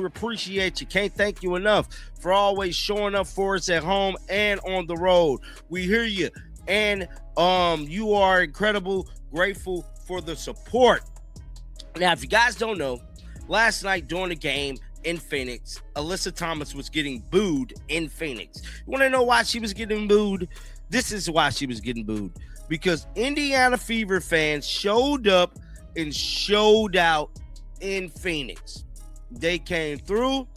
appreciate you. Can't thank you enough for always showing up for us at home and on the road. We hear you, and you are incredible. Grateful for the support. Now, if you guys don't know, last night during the game in Phoenix, Alyssa Thomas was getting booed in Phoenix. You want to know why she was getting booed? This is why she was getting booed. Because Indiana Fever fans showed up and showed out in Phoenix. They came through,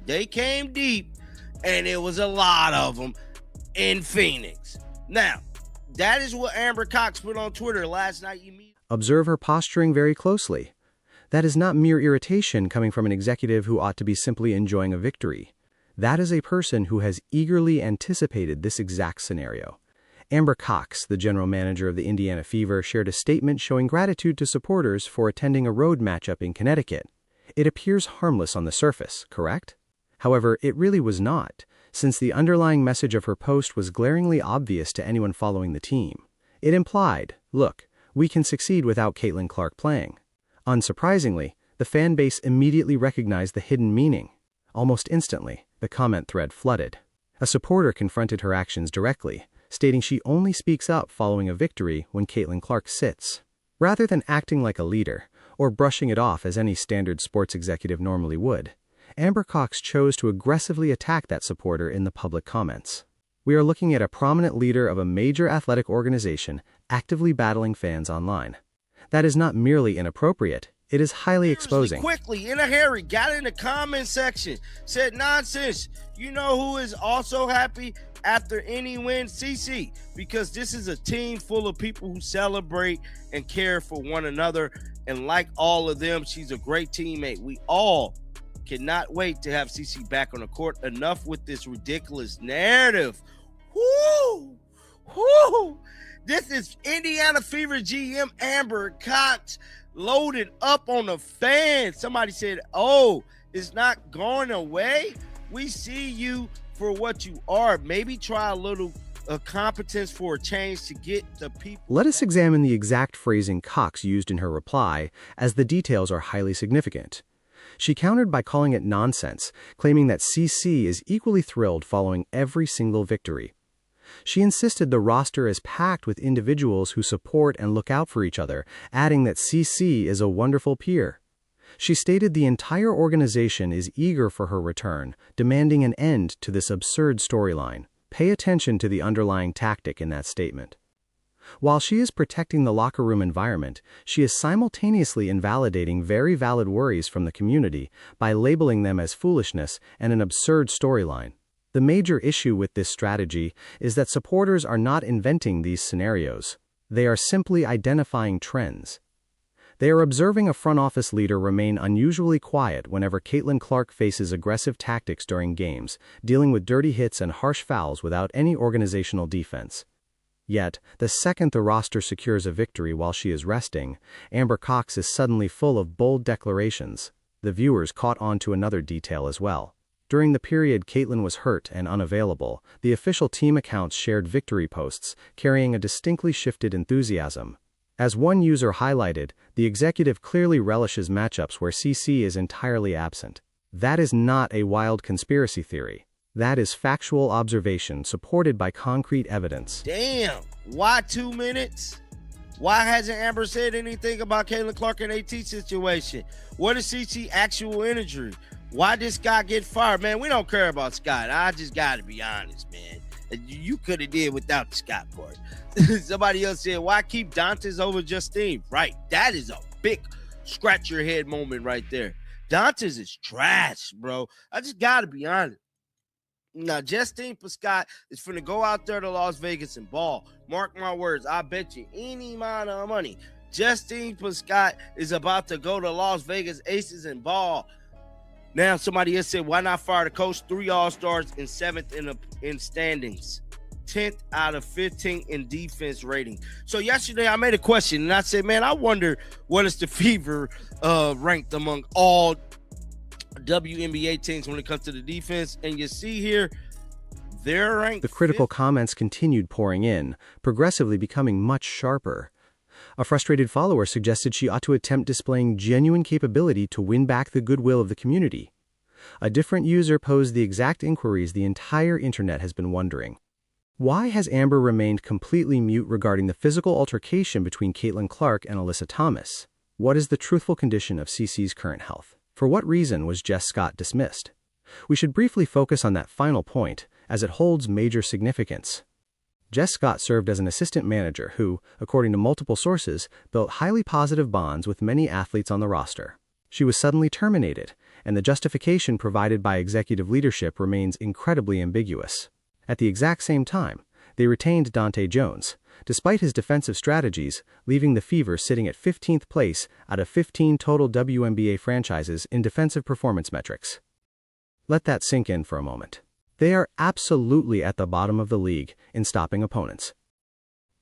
they came deep, and it was a lot of them in Phoenix. Now, that is what Amber Cox put on Twitter last night. Observe her posturing very closely. That is not mere irritation coming from an executive who ought to be simply enjoying a victory. That is a person who has eagerly anticipated this exact scenario. Amber Cox, the general manager of the Indiana Fever, shared a statement showing gratitude to supporters for attending a road matchup in Connecticut. It appears harmless on the surface, correct? However, it really was not, since the underlying message of her post was glaringly obvious to anyone following the team. It implied, look, we can succeed without Caitlin Clark playing. Unsurprisingly, the fan base immediately recognized the hidden meaning. Almost instantly, the comment thread flooded. A supporter confronted her actions directly, stating she only speaks up following a victory when Caitlin Clark sits. Rather than acting like a leader, or brushing it off as any standard sports executive normally would, Amber Cox chose to aggressively attack that supporter in the public comments. We are looking at a prominent leader of a major athletic organization actively battling fans online. That is not merely inappropriate, it is highly exposing. Quickly, in a hurry, got in the comment section, said nonsense. You know who is also happy after any win? CC, because this is a team full of people who celebrate and care for one another. And like all of them, she's a great teammate. We all cannot wait to have CC back on the court. Enough with this ridiculous narrative. Woo! Woo! This is Indiana Fever GM Amber Cox loaded up on the fans. Somebody said, oh, it's not going away. We see you for what you are. Maybe try a little competence for a change to get the people. Let us examine the exact phrasing Cox used in her reply, as the details are highly significant. She countered by calling it nonsense, claiming that CC is equally thrilled following every single victory. She insisted the roster is packed with individuals who support and look out for each other, adding that CC is a wonderful peer. She stated the entire organization is eager for her return, demanding an end to this absurd storyline. Pay attention to the underlying tactic in that statement. While she is protecting the locker room environment, she is simultaneously invalidating very valid worries from the community by labeling them as foolishness and an absurd storyline. The major issue with this strategy is that supporters are not inventing these scenarios. They are simply identifying trends. They are observing a front office leader remain unusually quiet whenever Caitlin Clark faces aggressive tactics during games, dealing with dirty hits and harsh fouls without any organizational defense. Yet, the second the roster secures a victory while she is resting, Amber Cox is suddenly full of bold declarations. The viewers caught on to another detail as well. During the period Caitlin was hurt and unavailable, the official team accounts shared victory posts, carrying a distinctly shifted enthusiasm. As one user highlighted, the executive clearly relishes matchups where CC is entirely absent. That is not a wild conspiracy theory. That is factual observation supported by concrete evidence. Damn, why 2 minutes? Why hasn't Amber said anything about Caitlin Clark and AT situation? What is CC actual injury? Why did Scott get fired? Man, we don't care about Scott. I just got to be honest, man. You could have did without the Scott part. Somebody else said, why keep Dantes over Justine? Right. That is a big scratch your head moment right there. Dantes is trash, bro. I just got to be honest. Now, Justine Scott is finna go out there to Las Vegas and ball. Mark my words. I bet you any amount of money. Justine Scott is about to go to Las Vegas Aces and ball. Now, somebody else said, why not fire the coach? 3 All-Stars and 7th in standings. 10th out of 15 in defense rating. So yesterday I made a question, and I said, man, I wonder what is the Fever ranked among all WNBA teams when it comes to the defense. And you see here, they're ranked. The critical comments continued pouring in, progressively becoming much sharper. A frustrated follower suggested she ought to attempt displaying genuine capability to win back the goodwill of the community. A different user posed the exact inquiries the entire internet has been wondering. Why has Amber remained completely mute regarding the physical altercation between Caitlin Clark and Alyssa Thomas? What is the truthful condition of CeCe's current health? For what reason was Jess Scott dismissed? We should briefly focus on that final point, as it holds major significance. Jess Scott served as an assistant manager who, according to multiple sources, built highly positive bonds with many athletes on the roster. She was suddenly terminated, and the justification provided by executive leadership remains incredibly ambiguous. At the exact same time, they retained Dante Jones, despite his defensive strategies, leaving the Fever sitting at 15th place out of 15 total WNBA franchises in defensive performance metrics. Let that sink in for a moment. They are absolutely at the bottom of the league in stopping opponents.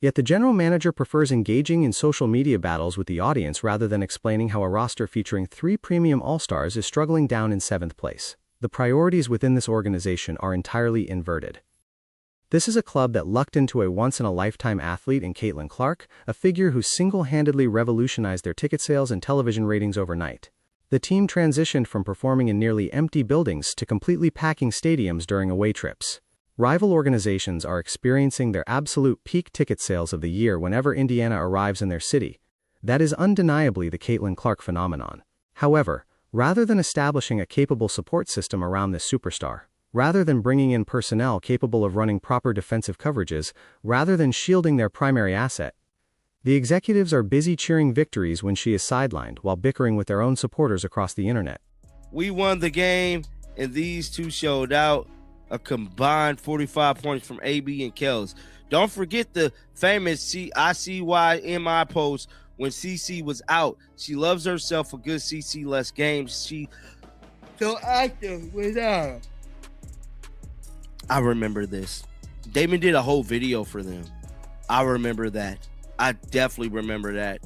Yet the general manager prefers engaging in social media battles with the audience rather than explaining how a roster featuring 3 premium all-stars is struggling down in 7th place. The priorities within this organization are entirely inverted. This is a club that lucked into a once-in-a-lifetime athlete in Caitlin Clark, a figure who single-handedly revolutionized their ticket sales and television ratings overnight. The team transitioned from performing in nearly empty buildings to completely packing stadiums during away trips. Rival organizations are experiencing their absolute peak ticket sales of the year whenever Indiana arrives in their city. That is undeniably the Caitlin Clark phenomenon. However, rather than establishing a capable support system around this superstar, rather than bringing in personnel capable of running proper defensive coverages, rather than shielding their primary asset, the executives are busy cheering victories when she is sidelined while bickering with their own supporters across the internet. We won the game, and these two showed out. A combined 45 points from AB and Kels. Don't forget the famous ICYMI post when CeCe was out. She loves herself a good CeCe less games. She so active without. I remember this. Damon did a whole video for them. I remember that. I definitely remember that.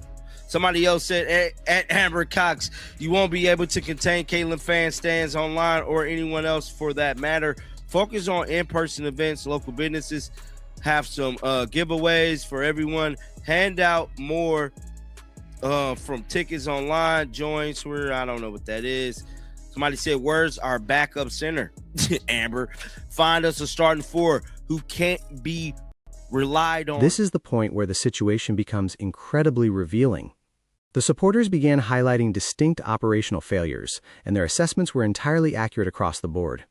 Somebody else said at Amber Cox, you won't be able to contain Caitlin fan stands online or anyone else for that matter. Focus on in-person events, local businesses, have some giveaways for everyone, hand out more from tickets online, joins where I don't know what that is. Somebody said, where's our backup center? Amber, find us a starting 4 who can't be relied on. This is the point where the situation becomes incredibly revealing. The supporters began highlighting distinct operational failures, and their assessments were entirely accurate across the board.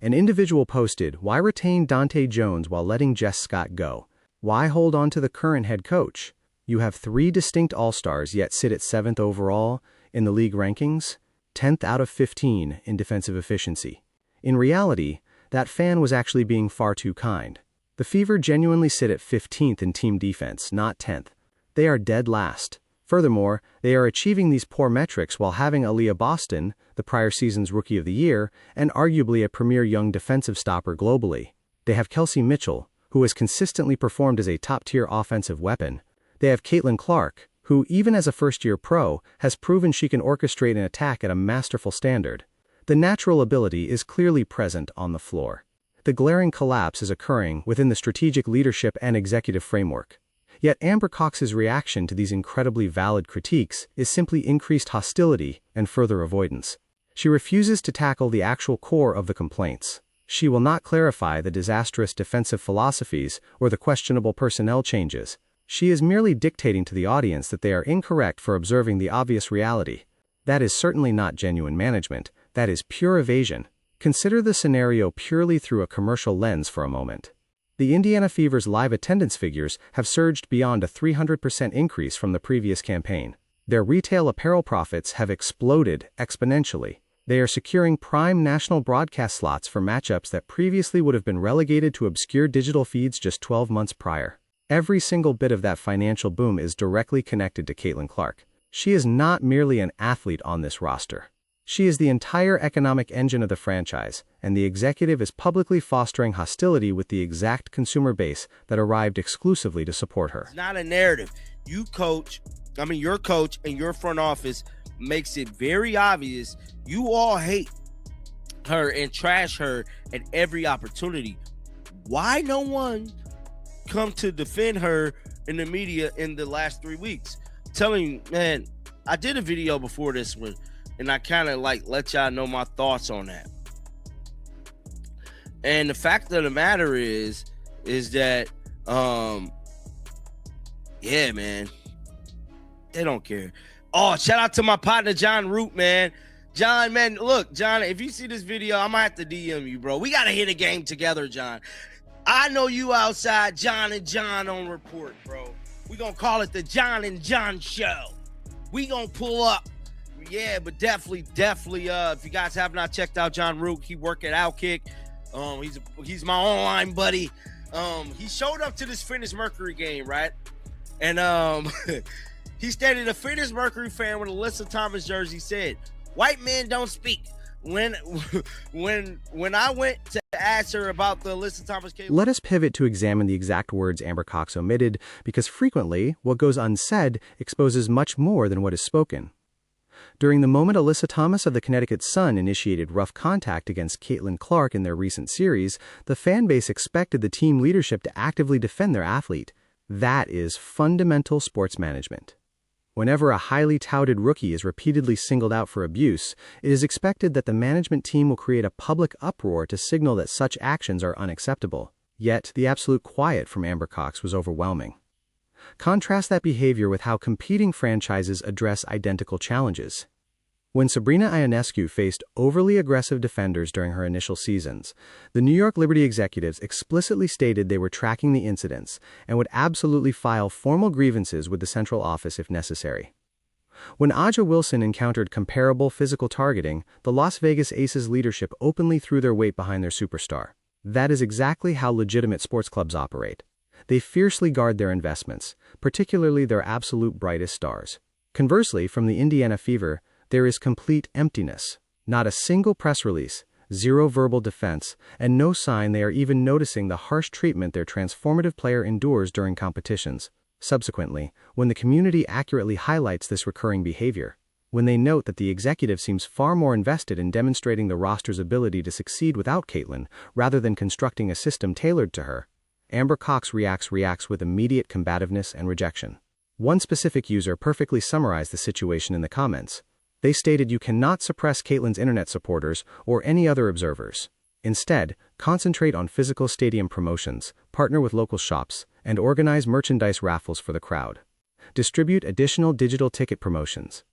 An individual posted, "Why retain Dante Jones while letting Jess Scott go? Why hold on to the current head coach? You have 3 distinct all-stars yet sit at 7th overall in the league rankings, 10th out of 15 in defensive efficiency." In reality, that fan was actually being far too kind. The Fever genuinely sit at 15th in team defense, not 10th. They are dead last. Furthermore, they are achieving these poor metrics while having Aaliyah Boston, the prior season's Rookie of the Year, and arguably a premier young defensive stopper globally. They have Kelsey Mitchell, who has consistently performed as a top-tier offensive weapon. They have Caitlin Clark, who, even as a first-year pro, has proven she can orchestrate an attack at a masterful standard. The natural ability is clearly present on the floor. The glaring collapse is occurring within the strategic leadership and executive framework. Yet Amber Cox's reaction to these incredibly valid critiques is simply increased hostility and further avoidance. She refuses to tackle the actual core of the complaints. She will not clarify the disastrous defensive philosophies or the questionable personnel changes. She is merely dictating to the audience that they are incorrect for observing the obvious reality. That is certainly not genuine management. That is pure evasion. Consider the scenario purely through a commercial lens for a moment. The Indiana Fever's live attendance figures have surged beyond a 300% increase from the previous campaign. Their retail apparel profits have exploded exponentially. They are securing prime national broadcast slots for matchups that previously would have been relegated to obscure digital feeds just 12 months prior. Every single bit of that financial boom is directly connected to Caitlin Clark. She is not merely an athlete on this roster. She is the entire economic engine of the franchise, and the executive is publicly fostering hostility with the exact consumer base that arrived exclusively to support her. It's not a narrative. Your coach and your front office makes it very obvious you all hate her and trash her at every opportunity. Why no one come to defend her in the media in the last 3 weeks? I'm telling you, man, I did a video before this one. and I kind of like let y'all know my thoughts on that. And the fact of the matter is that, yeah, man, they don't care. Oh, shout out to my partner, John Root, man. John, man, look, John, if you see this video, I'm gonna have to DM you, bro. We gotta hit a game together, John. I know you outside, John and John on report, bro. We gonna call it the John and John show. We gonna pull up. Yeah, but definitely, if you guys have not checked out John Root, he work at Outkick. He's my online buddy. He showed up to this Fitness Mercury game, right? And he stated a Fitness Mercury fan with a Alyssa Thomas jersey said, "White men don't speak." When I went to ask her about the Alyssa Thomas case. Let us pivot to examine the exact words Amber Cox omitted, because frequently what goes unsaid exposes much more than what is spoken. During the moment Alyssa Thomas of the Connecticut Sun initiated rough contact against Caitlin Clark in their recent series, the fan base expected the team leadership to actively defend their athlete. That is fundamental sports management. Whenever a highly touted rookie is repeatedly singled out for abuse, it is expected that the management team will create a public uproar to signal that such actions are unacceptable. Yet, the absolute quiet from Amber Cox was overwhelming. Contrast that behavior with how competing franchises address identical challenges. When Sabrina Ionescu faced overly aggressive defenders during her initial seasons, the New York Liberty executives explicitly stated they were tracking the incidents and would absolutely file formal grievances with the central office if necessary. When Aja Wilson encountered comparable physical targeting, the Las Vegas Aces leadership openly threw their weight behind their superstar. That is exactly how legitimate sports clubs operate. They fiercely guard their investments, particularly their absolute brightest stars. Conversely, from the Indiana Fever, there is complete emptiness. Not a single press release, zero verbal defense, and no sign they are even noticing the harsh treatment their transformative player endures during competitions. Subsequently, when the community accurately highlights this recurring behavior, when they note that the executive seems far more invested in demonstrating the roster's ability to succeed without Caitlin, rather than constructing a system tailored to her, Amber Cox reacts with immediate combativeness and rejection. One specific user perfectly summarized the situation in the comments. They stated you cannot suppress Caitlin's internet supporters or any other observers. Instead, concentrate on physical stadium promotions, partner with local shops, and organize merchandise raffles for the crowd. Distribute additional digital ticket promotions.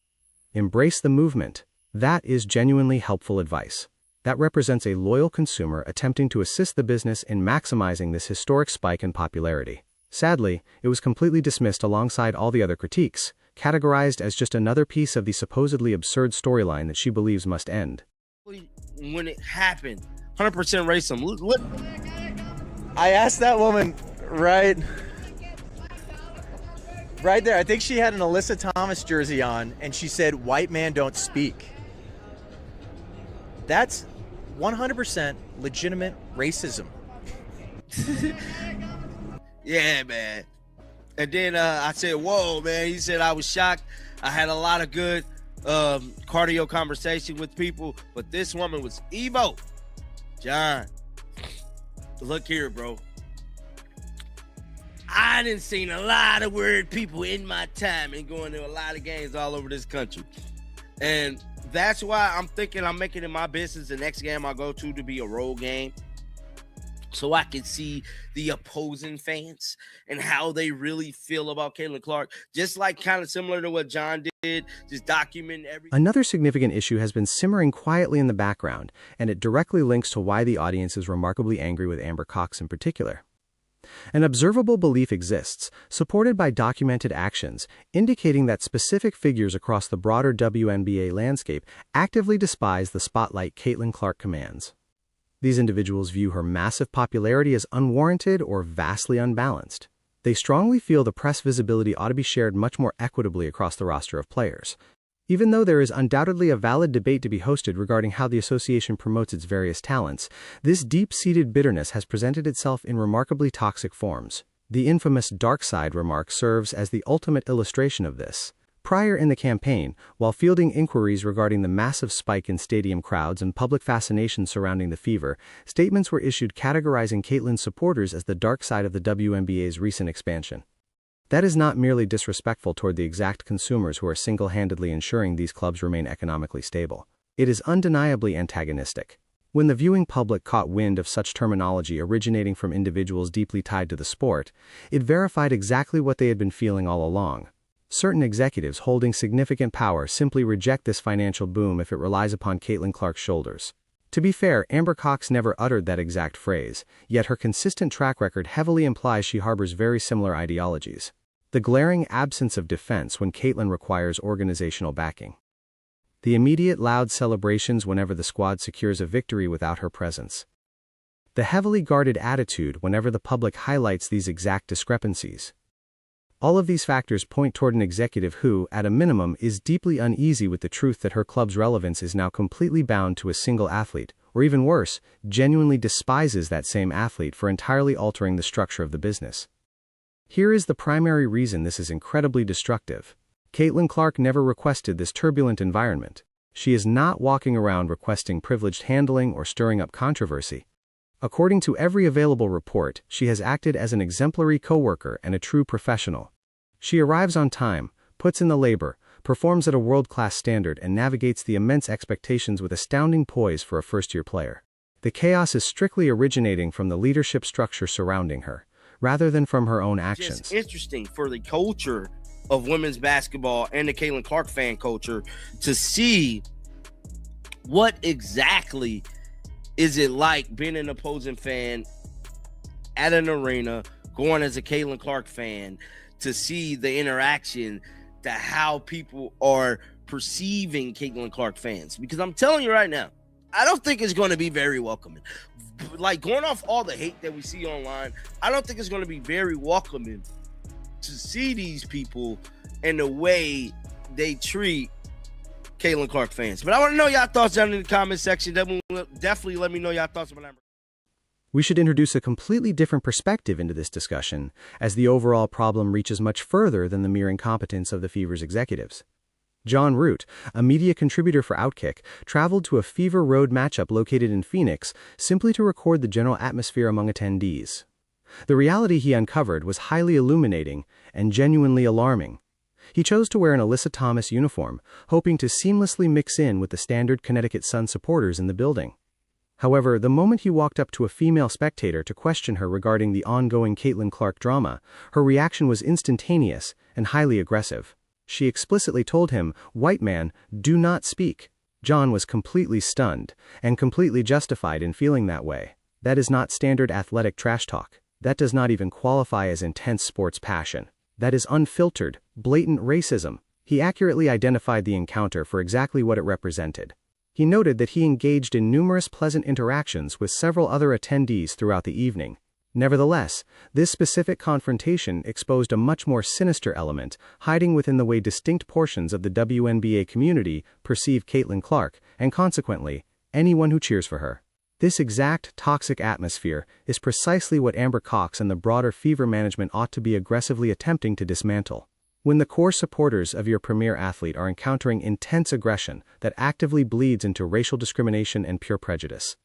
Embrace the movement. That is genuinely helpful advice. That represents a loyal consumer attempting to assist the business in maximizing this historic spike in popularity. Sadly, it was completely dismissed alongside all the other critiques, categorized as just another piece of the supposedly absurd storyline that she believes must end. When it happened, 100% racism. I asked that woman right there. I think she had an Alyssa Thomas jersey on, and she said, "White man don't speak." That's 100% legitimate racism. Yeah, man. And then I said, "Whoa, man." He said, "I was shocked. I had a lot of good cardio conversation with people, but this woman was emo." John, look here, bro. I done seen a lot of weird people in my time and going to a lot of games all over this country. And that's why I'm thinking I'm making it my business the next game I go to be a road game, so I can see the opposing fans and how they really feel about Caitlin Clark. Just like kind of similar to what John did, just document everything. Another significant issue has been simmering quietly in the background, and it directly links to why the audience is remarkably angry with Amber Cox in particular. An observable belief exists, supported by documented actions, indicating that specific figures across the broader WNBA landscape actively despise the spotlight Caitlin Clark commands. These individuals view her massive popularity as unwarranted or vastly unbalanced. They strongly feel the press visibility ought to be shared much more equitably across the roster of players. Even though there is undoubtedly a valid debate to be hosted regarding how the association promotes its various talents, this deep-seated bitterness has presented itself in remarkably toxic forms. The infamous dark side remark serves as the ultimate illustration of this. Prior in the campaign, while fielding inquiries regarding the massive spike in stadium crowds and public fascination surrounding the Fever, statements were issued categorizing Caitlin's supporters as the dark side of the WNBA's recent expansion. That is not merely disrespectful toward the exact consumers who are single-handedly ensuring these clubs remain economically stable. It is undeniably antagonistic. When the viewing public caught wind of such terminology originating from individuals deeply tied to the sport, it verified exactly what they had been feeling all along. Certain executives holding significant power simply reject this financial boom if it relies upon Caitlin Clark's shoulders. To be fair, Amber Cox never uttered that exact phrase, yet her consistent track record heavily implies she harbors very similar ideologies. The glaring absence of defense when Caitlin requires organizational backing. The immediate loud celebrations whenever the squad secures a victory without her presence. The heavily guarded attitude whenever the public highlights these exact discrepancies. All of these factors point toward an executive who, at a minimum, is deeply uneasy with the truth that her club's relevance is now completely bound to a single athlete, or even worse, genuinely despises that same athlete for entirely altering the structure of the business. Here is the primary reason this is incredibly destructive. Caitlin Clark never requested this turbulent environment. She is not walking around requesting privileged handling or stirring up controversy. According to every available report, she has acted as an exemplary coworker and a true professional. She arrives on time, puts in the labor, performs at a world-class standard, and navigates the immense expectations with astounding poise for a first-year player. The chaos is strictly originating from the leadership structure surrounding her, rather than from her own actions. It's interesting for the culture of women's basketball and the Caitlin Clark fan culture to see what exactly is it like being an opposing fan at an arena, going as a Caitlin Clark fan, to see the interaction, to how people are perceiving Caitlin Clark fans. Because I'm telling you right now, I don't think it's going to be very welcoming. Like, going off all the hate that we see online, I don't think it's going to be very welcoming to see these people and the way they treat Caitlin Clark fans. But I want to know y'all thoughts down in the comment section. Definitely let me know y'all thoughts about Amber. We should introduce a completely different perspective into this discussion, as the overall problem reaches much further than the mere incompetence of the Fever's executives. John Root, a media contributor for Outkick, traveled to a Fever Road matchup located in Phoenix simply to record the general atmosphere among attendees. The reality he uncovered was highly illuminating and genuinely alarming. He chose to wear an Alyssa Thomas uniform, hoping to seamlessly mix in with the standard Connecticut Sun supporters in the building. However, the moment he walked up to a female spectator to question her regarding the ongoing Caitlin Clark drama, her reaction was instantaneous and highly aggressive. She explicitly told him, "White man, do not speak." John was completely stunned, and completely justified in feeling that way. That is not standard athletic trash talk. That does not even qualify as intense sports passion. That is unfiltered, blatant racism. He accurately identified the encounter for exactly what it represented. He noted that he engaged in numerous pleasant interactions with several other attendees throughout the evening. Nevertheless, this specific confrontation exposed a much more sinister element, hiding within the way distinct portions of the WNBA community perceive Caitlin Clark, and consequently, anyone who cheers for her. This exact toxic atmosphere is precisely what Amber Cox and the broader Fever management ought to be aggressively attempting to dismantle. When the core supporters of your premier athlete are encountering intense aggression that actively bleeds into racial discrimination and pure prejudice.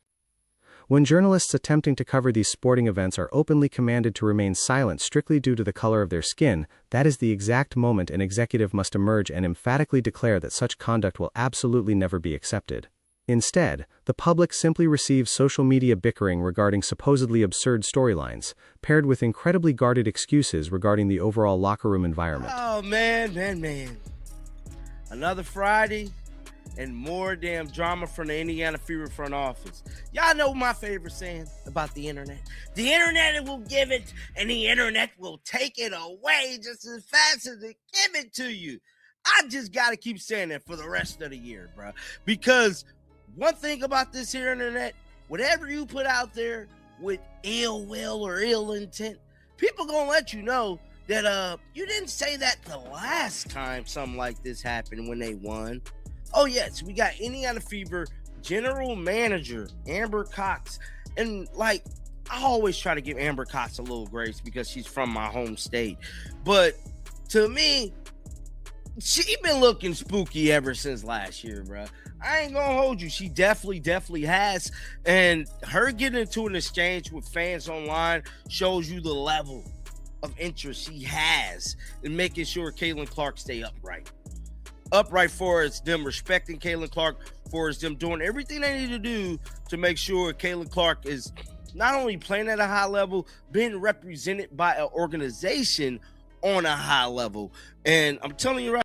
When journalists attempting to cover these sporting events are openly commanded to remain silent strictly due to the color of their skin, that is the exact moment an executive must emerge and emphatically declare that such conduct will absolutely never be accepted. Instead, the public simply receives social media bickering regarding supposedly absurd storylines, paired with incredibly guarded excuses regarding the overall locker room environment. Oh, man. Another Friday and more damn drama from the Indiana Fever front office. Y'all know my favorite saying about the internet. The internet will give it, and the internet will take it away just as fast as it give it to you. I just got to keep saying that for the rest of the year, bro. Because one thing about this here internet, whatever you put out there with ill will or ill intent, people gonna let you know that you didn't say that the last time something like this happened when they won. Oh yes, we got Indiana Fever general manager Amber Cox, and like, I always try to give Amber Cox a little grace because she's from my home state, but to me, she been looking spooky ever since last year, bro. I ain't gonna hold you. She definitely has. And her getting into an exchange with fans online shows you the level of interest she has in making sure Caitlin Clark stay upright. Upright for it's them respecting Caitlin Clark, for it's them doing everything they need to do to make sure Caitlin Clark is not only playing at a high level, being represented by an organization on a high level. And I'm telling you right